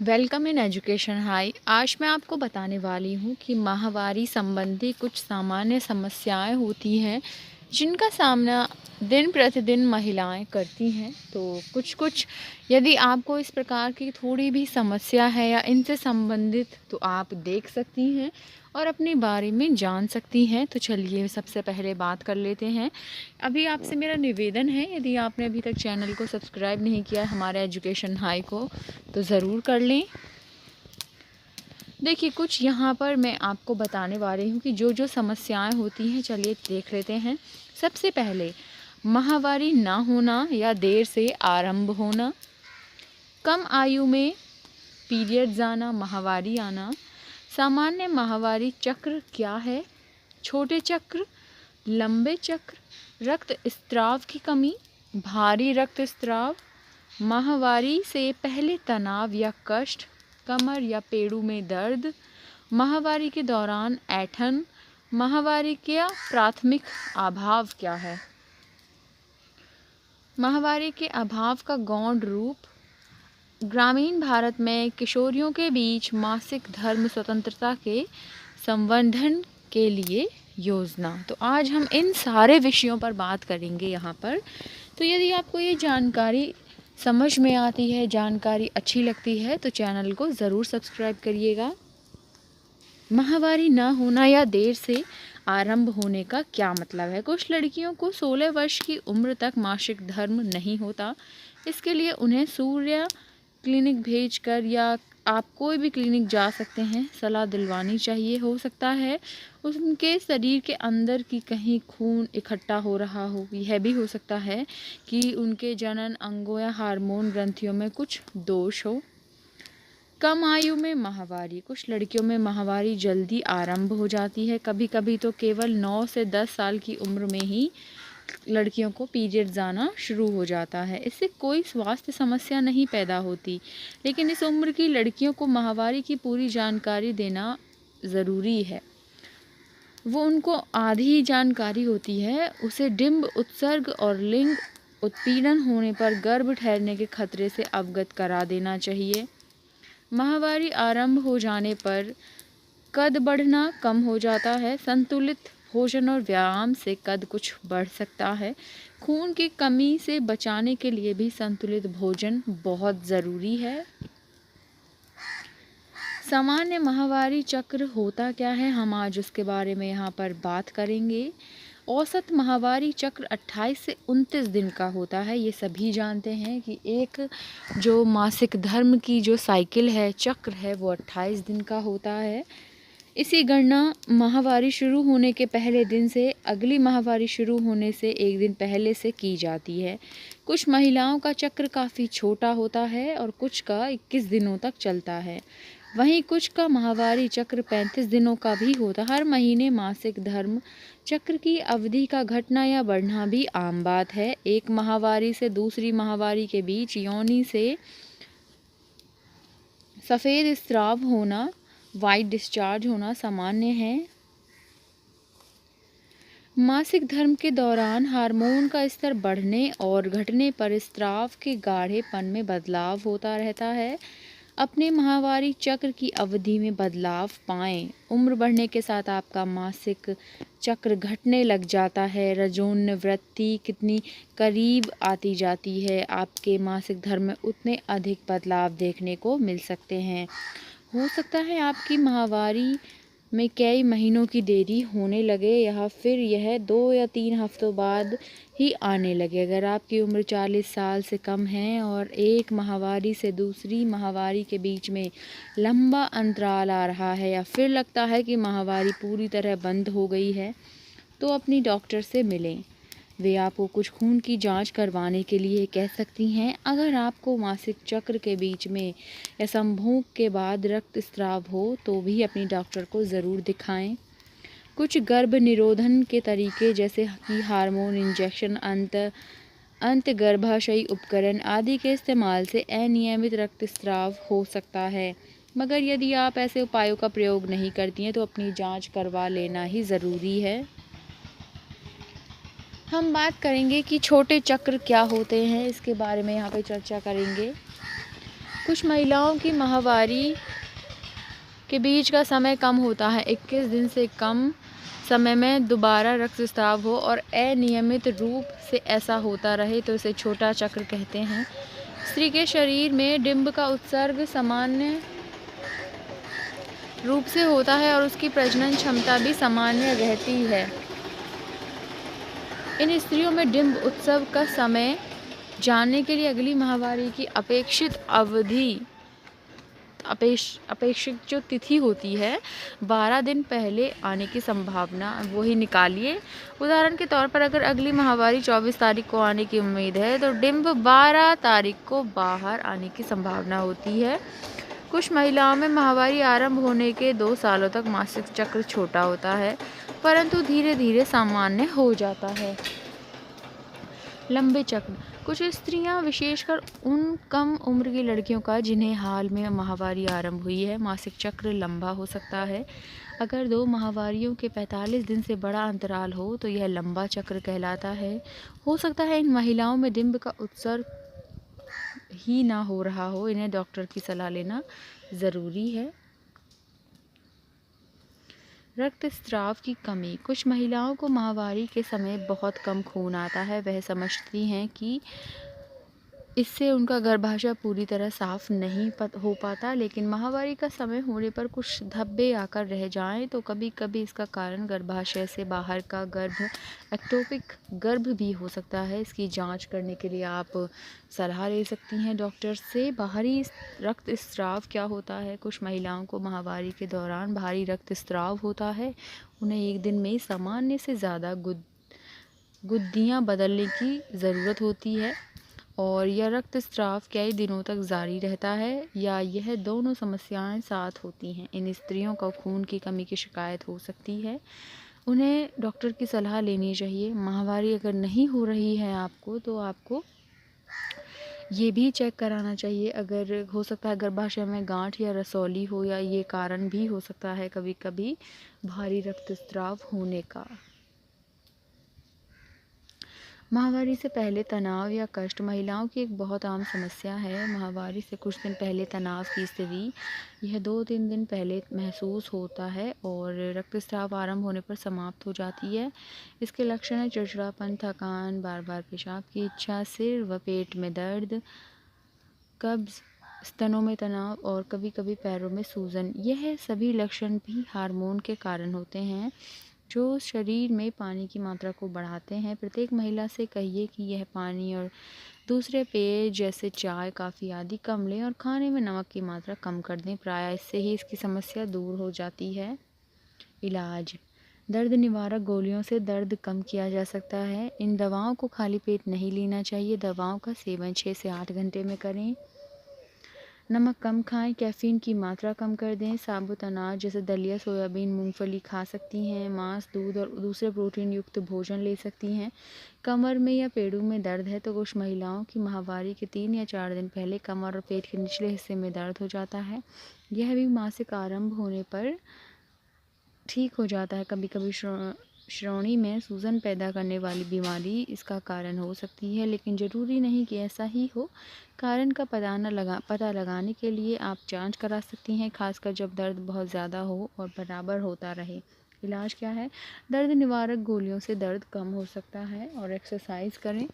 Welcome in education high. आज मैं आपको बताने वाली हूँ कि माहवारी संबंधी कुछ सामान्य समस्याएं होती हैं जिनका सामना दिन प्रतिदिन महिलाएं करती हैं। तो कुछ यदि आपको इस प्रकार की थोड़ी भी समस्या है या इनसे संबंधित तो आप देख सकती हैं और अपने बारे में जान सकती हैं। तो चलिए सबसे पहले बात कर लेते हैं। अभी आपसे मेरा निवेदन है, यदि आपने अभी तक चैनल को सब्सक्राइब नहीं किया है हमारे एजुकेशन हाई को तो ज़रूर कर लें। देखिए कुछ यहाँ पर मैं आपको बताने वाली हूँ कि जो समस्याएं होती हैं, चलिए देख लेते हैं। सबसे पहले माहवारी ना होना या देर से आरंभ होना, कम आयु में पीरियड्स आना, माहवारी आना। सामान्य माहवारी चक्र क्या है? छोटे चक्र, लंबे चक्र, रक्त स्त्राव की कमी, भारी रक्त स्त्राव, माहवारी से पहले तनाव या कष्ट, कमर या पेड़ों में दर्द, माहवारी के दौरान ऐंठन। माहवारी का प्राथमिक अभाव क्या है? माहवारी के अभाव का गौण रूप। ग्रामीण भारत में किशोरियों के बीच मासिक धर्म स्वतंत्रता के संवर्धन के लिए योजना। तो आज हम इन सारे विषयों पर बात करेंगे यहाँ पर। तो यदि आपको ये जानकारी समझ में आती है, जानकारी अच्छी लगती है तो चैनल को ज़रूर सब्सक्राइब करिएगा। माहवारी न होना या देर से आरंभ होने का क्या मतलब है? कुछ लड़कियों को 16 वर्ष की उम्र तक मासिक धर्म नहीं होता। इसके लिए उन्हें सूर्य क्लिनिक भेजकर या आप कोई भी क्लिनिक जा सकते हैं, सलाह दिलवानी चाहिए। हो सकता है उनके शरीर के अंदर की कहीं खून इकट्ठा हो रहा हो। यह भी हो सकता है कि उनके जनन अंगों या हार्मोन ग्रंथियों में कुछ दोष हो। कम आयु में माहवारी। कुछ लड़कियों में माहवारी जल्दी आरंभ हो जाती है। कभी कभी तो केवल 9 से 10 साल की उम्र में ही लड़कियों को पीरियड्स आना शुरू हो जाता है। इससे कोई स्वास्थ्य समस्या नहीं पैदा होती, लेकिन इस उम्र की लड़कियों को माहवारी की पूरी जानकारी देना ज़रूरी है। वो उनको आधी जानकारी होती है, उसे डिंब उत्सर्ग और लिंग उत्पीड़न होने पर गर्भ ठहरने के खतरे से अवगत करा देना चाहिए। माहवारी आरंभ हो जाने पर कद बढ़ना कम हो जाता है। संतुलित भोजन और व्यायाम से कद कुछ बढ़ सकता है। खून की कमी से बचाने के लिए भी संतुलित भोजन बहुत ज़रूरी है। सामान्य माहवारी चक्र होता क्या है, हम आज उसके बारे में यहाँ पर बात करेंगे। औसत माहवारी चक्र 28 से 29 दिन का होता है। ये सभी जानते हैं कि एक जो मासिक धर्म की जो साइकिल है, चक्र है, वो 28 दिन का होता है। इसी गणना माहवारी शुरू होने के पहले दिन से अगली माहवारी शुरू होने से एक दिन पहले से की जाती है। कुछ महिलाओं का चक्र काफ़ी छोटा होता है और कुछ का 21 दिनों तक चलता है। वहीं कुछ का माहवारी चक्र 35 दिनों का भी होता है। हर महीने मासिक धर्म चक्र की अवधि का घटना या बढ़ना भी आम बात है। एक माहवारी से दूसरी माहवारी के बीच योनि से सफ़ेद स्राव होना, वाइट डिस्चार्ज होना सामान्य है। मासिक धर्म के दौरान हार्मोन का स्तर बढ़ने और घटने पर स्राव के गाढ़ेपन में बदलाव होता रहता है। अपने माहवारी चक्र की अवधि में बदलाव पाएं। उम्र बढ़ने के साथ आपका मासिक चक्र घटने लग जाता है। रजोनिवृत्ति कितनी करीब आती जाती है, आपके मासिक धर्म में उतने अधिक बदलाव देखने को मिल सकते हैं। हो सकता है आपकी माहवारी में कई महीनों की देरी होने लगे या फिर यह 2 या 3 हफ्तों बाद ही आने लगे। अगर आपकी उम्र 40 साल से कम है और एक माहवारी से दूसरी माहवारी के बीच में लंबा अंतराल आ रहा है या फिर लगता है कि माहवारी पूरी तरह बंद हो गई है, तो अपनी डॉक्टर से मिलें। वे आपको कुछ खून की जांच करवाने के लिए कह सकती हैं। अगर आपको मासिक चक्र के बीच में या संभोग के बाद रक्तस्राव हो तो भी अपनी डॉक्टर को ज़रूर दिखाएं। कुछ गर्भ निरोधन के तरीके जैसे कि हार्मोन इंजेक्शन, अंत गर्भाशयी उपकरण आदि के इस्तेमाल से अनियमित रक्तस्राव हो सकता है, मगर यदि आप ऐसे उपायों का प्रयोग नहीं करती हैं तो अपनी जांच करवा लेना ही ज़रूरी है। हम बात करेंगे कि छोटे चक्र क्या होते हैं, इसके बारे में यहाँ पे चर्चा करेंगे। कुछ महिलाओं की माहवारी के बीच का समय कम होता है। 21 दिन से कम समय में दोबारा रक्तस्राव हो और अनियमित रूप से ऐसा होता रहे तो इसे छोटा चक्र कहते हैं। स्त्री के शरीर में डिंब का उत्सर्ग सामान्य रूप से होता है और उसकी प्रजनन क्षमता भी सामान्य रहती है। इन स्त्रियों में डिंब उत्सव का समय जानने के लिए अगली माहवारी की अपेक्षित अवधि अपेक्षित जो तिथि होती है 12 दिन पहले आने की संभावना वो ही निकालिए। उदाहरण के तौर पर अगर अगली माहवारी 24 तारीख को आने की उम्मीद है तो डिंब 12 तारीख को बाहर आने की संभावना होती है। कुछ महिलाओं में माहवारी आरंभ होने के 2 सालों तक मासिक चक्र छोटा होता है परंतु धीरे धीरे सामान्य हो जाता है। लंबे चक्र। कुछ स्त्रियां, विशेषकर उन कम उम्र की लड़कियों का जिन्हें हाल में माहवारी आरंभ हुई है, मासिक चक्र लंबा हो सकता है। अगर 2 माहवारियों के 45 दिन से बड़ा अंतराल हो तो यह लंबा चक्र कहलाता है। हो सकता है इन महिलाओं में डिंब का उत्सर्ग ही ना हो रहा हो, इन्हें डॉक्टर की सलाह लेना ज़रूरी है। रक्तस्राव की कमी। कुछ महिलाओं को माहवारी के समय बहुत कम खून आता है। वह समझती हैं कि इससे उनका गर्भाशय पूरी तरह साफ नहीं हो पाता, लेकिन माहवारी का समय होने पर कुछ धब्बे आकर रह जाएं तो कभी कभी इसका कारण गर्भाशय से बाहर का गर्भ एक्टोपिक गर्भ भी हो सकता है। इसकी जांच करने के लिए आप सलाह ले सकती हैं डॉक्टर से। बाहरी रक्तस्राव क्या होता है? कुछ महिलाओं को माहवारी के दौरान भारी रक्तस्राव होता है। उन्हें एक दिन में सामान्य से ज़्यादा गुद्दियाँ बदलने की ज़रूरत होती है और यह रक्तस्राव कई दिनों तक जारी रहता है या यह दोनों समस्याएं साथ होती हैं। इन स्त्रियों को खून की कमी की शिकायत हो सकती है। उन्हें डॉक्टर की सलाह लेनी चाहिए। माहवारी अगर नहीं हो रही है आपको तो आपको ये भी चेक कराना चाहिए। अगर हो सकता है गर्भाशय में गांठ या रसौली हो, या ये कारण भी हो सकता है कभी कभी भारी रक्तस्राव होने का। माहवारी से पहले तनाव या कष्ट महिलाओं की एक बहुत आम समस्या है। माहवारी से कुछ दिन पहले तनाव की स्थिति, यह 2-3 दिन पहले महसूस होता है और रक्तस्राव आरंभ होने पर समाप्त हो जाती है। इसके लक्षण हैं चिड़चिड़ापन, थकान, बार बार पेशाब की इच्छा, सिर व पेट में दर्द, कब्ज, स्तनों में तनाव और कभी कभी पैरों में सूजन। यह सभी लक्षण भी हार्मोन के कारण होते हैं जो शरीर में पानी की मात्रा को बढ़ाते हैं। प्रत्येक महिला से कहिए कि यह पानी और दूसरे पेय जैसे चाय, कॉफ़ी आदि कम लें और खाने में नमक की मात्रा कम कर दें। प्रायः इससे ही इसकी समस्या दूर हो जाती है। इलाज। दर्द निवारक गोलियों से दर्द कम किया जा सकता है। इन दवाओं को खाली पेट नहीं लेना चाहिए। दवाओं का सेवन 6 से 8 घंटे में करें। नमक कम खाएं, कैफ़ीन की मात्रा कम कर दें। साबुत अनाज जैसे दलिया, सोयाबीन, मूंगफली खा सकती हैं। मांस, दूध और दूसरे प्रोटीन युक्त भोजन ले सकती हैं। कमर में या पेड़ों में दर्द है तो कुछ महिलाओं की माहवारी के 3 या 4 दिन पहले कमर और पेट के निचले हिस्से में दर्द हो जाता है। यह भी मासिक आरंभ होने पर ठीक हो जाता है। कभी कभी श्रोणि में सूजन पैदा करने वाली बीमारी इसका कारण हो सकती है, लेकिन ज़रूरी नहीं कि ऐसा ही हो। कारण का पता लगाने के लिए आप जांच करा सकती हैं, खासकर जब दर्द बहुत ज़्यादा हो और बराबर होता रहे। इलाज क्या है? दर्द निवारक गोलियों से दर्द कम हो सकता है और एक्सरसाइज करें।